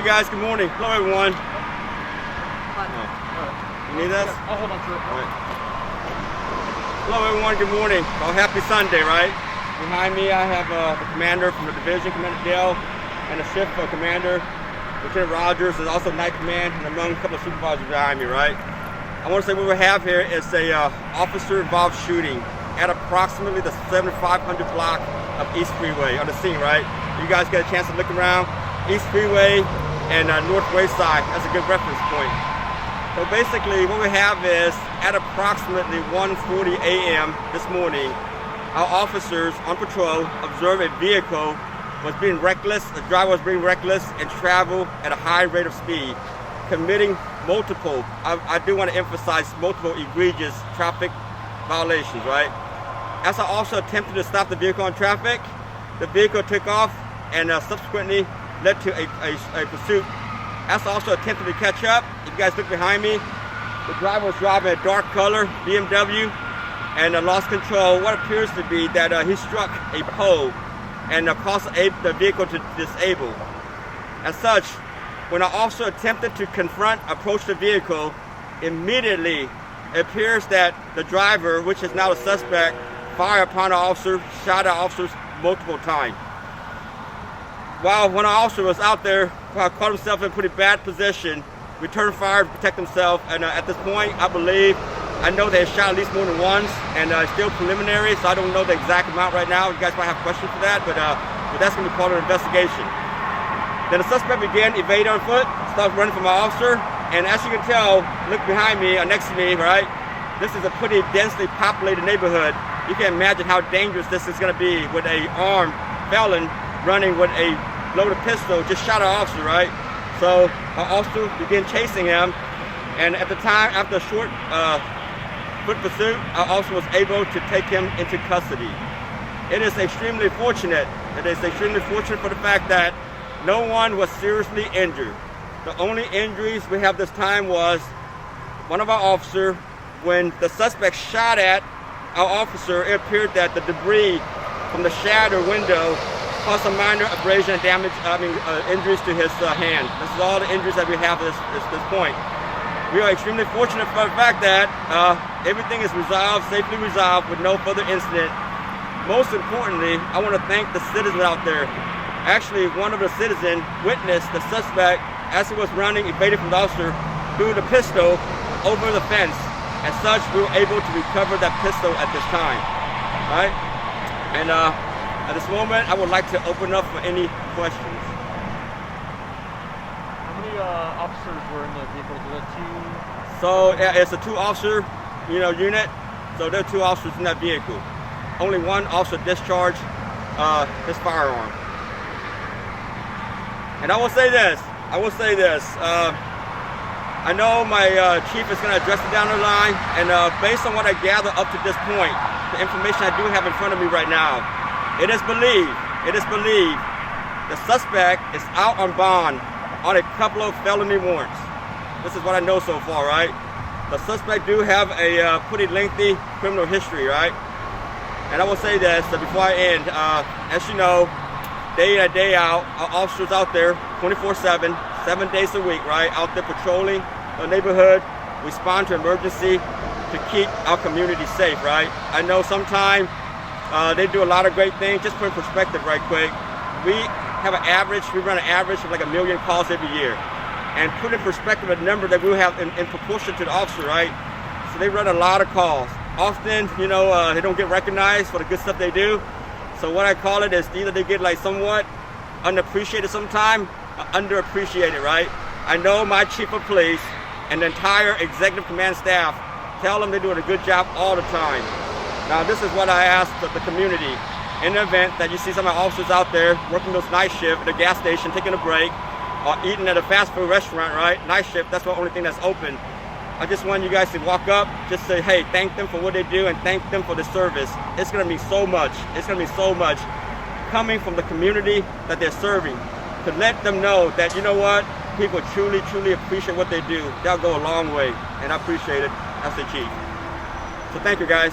guys. Good morning. Hello, everyone. You need this? I'll hold on to it. All right. Hello, everyone. Good morning. Well, happy Sunday, right? Behind me, I have the commander from the division, Commander Dale, and the shift commander, Lieutenant Rogers, and also night command, and among a couple of supervisors behind me, right? I want to say what we have here is a officer-involved shooting at approximately the 7500 block of East Freeway on the scene, right? You guys get a chance to look around. East Freeway and Northwest side, that's a good reference point. So basically what we have is at approximately 1:40 a.m. this morning, our officers on patrol observed a vehicle was being reckless, the driver was being reckless and traveled at a high rate of speed, committing multiple, I do want to emphasize multiple egregious traffic violations, right? As our officer attempted to stop the vehicle on traffic, the vehicle took off and subsequently led to a pursuit. As the officer attempted to catch up, if you guys look behind me, the driver was driving a dark color BMW and lost control. What appears to be that he struck a pole and caused the vehicle to disable. As such, when our officer attempted to approach the vehicle, immediately it appears that the driver, which is now the suspect, fired upon our officer, shot our officers multiple times. While when our officer was out there, caught himself in a pretty bad position, returned fire to protect himself, and at this point, I know they shot at least more than once, and it's still preliminary, so I don't know the exact amount right now. You guys might have questions for that, but that's going to be part of the investigation. Then the suspect began evading on foot, started running from our officer, and as you can tell, look behind me or next to me, right? This is a pretty densely populated neighborhood. You can imagine how dangerous this is going to be with a armed felon running with a loaded pistol, just shot our officer, right? So our officer began chasing him, and at the time, after a short foot pursuit, our officer was able to take him into custody. It is extremely fortunate. It is extremely fortunate for the fact that no one was seriously injured. The only injuries we have this time was one of our officers, when the suspect shot at our officer, it appeared that the debris from the shattered window caused a minor abrasion and damage, injuries to his hand. This is all the injuries that we have at this point. We are extremely fortunate for the fact that everything is safely resolved with no further incident. Most importantly, I want to thank the citizens out there. Actually, one of the citizens witnessed the suspect as he was running, evading from the officer, threw the pistol over the fence. As such, we were able to recover that pistol at this time. All right? And at this moment, I would like to open up for any questions. How many officers were in the vehicle? Was it two? So it's a 2-officer, unit. So there are 2 officers in that vehicle. Only one officer discharged his firearm. And I will say this. I know my chief is going to address it down the line, and based on what I gather up to this point, the information I do have in front of me right now, it is believed the suspect is out on bond on a couple of felony warrants. This is what I know so far, right? The suspect do have a pretty lengthy criminal history, right? And I will say this before I end. As you know, day in and day out, our officers out there 24/7, 7 days a week, right? Out there patrolling the neighborhood, respond to emergency to keep our community safe, right? I know sometimes they do a lot of great things. Just put in perspective right quick. We run an average of like 1 million calls every year. And put in perspective a number that we have in proportion to the officer, right? So they run a lot of calls. Often, they don't get recognized for the good stuff they do. So what I call it is either they get like somewhat unappreciated sometime, underappreciated, right? I know my chief of police and the entire executive command staff tell them they're doing a good job all the time. Now this is what I ask the community. In the event that you see some of my officers out there working those night shift at a gas station, taking a break, or eating at a fast food restaurant, right? Night shift, that's the only thing that's open. I just want you guys to walk up, just say, hey, thank them for what they do and thank them for the service. It's gonna be so much. It's gonna be so much coming from the community that they're serving. To let them know that, you know what, people truly, truly appreciate what they do. That'll go a long way, and I appreciate it as the chief. So thank you, guys.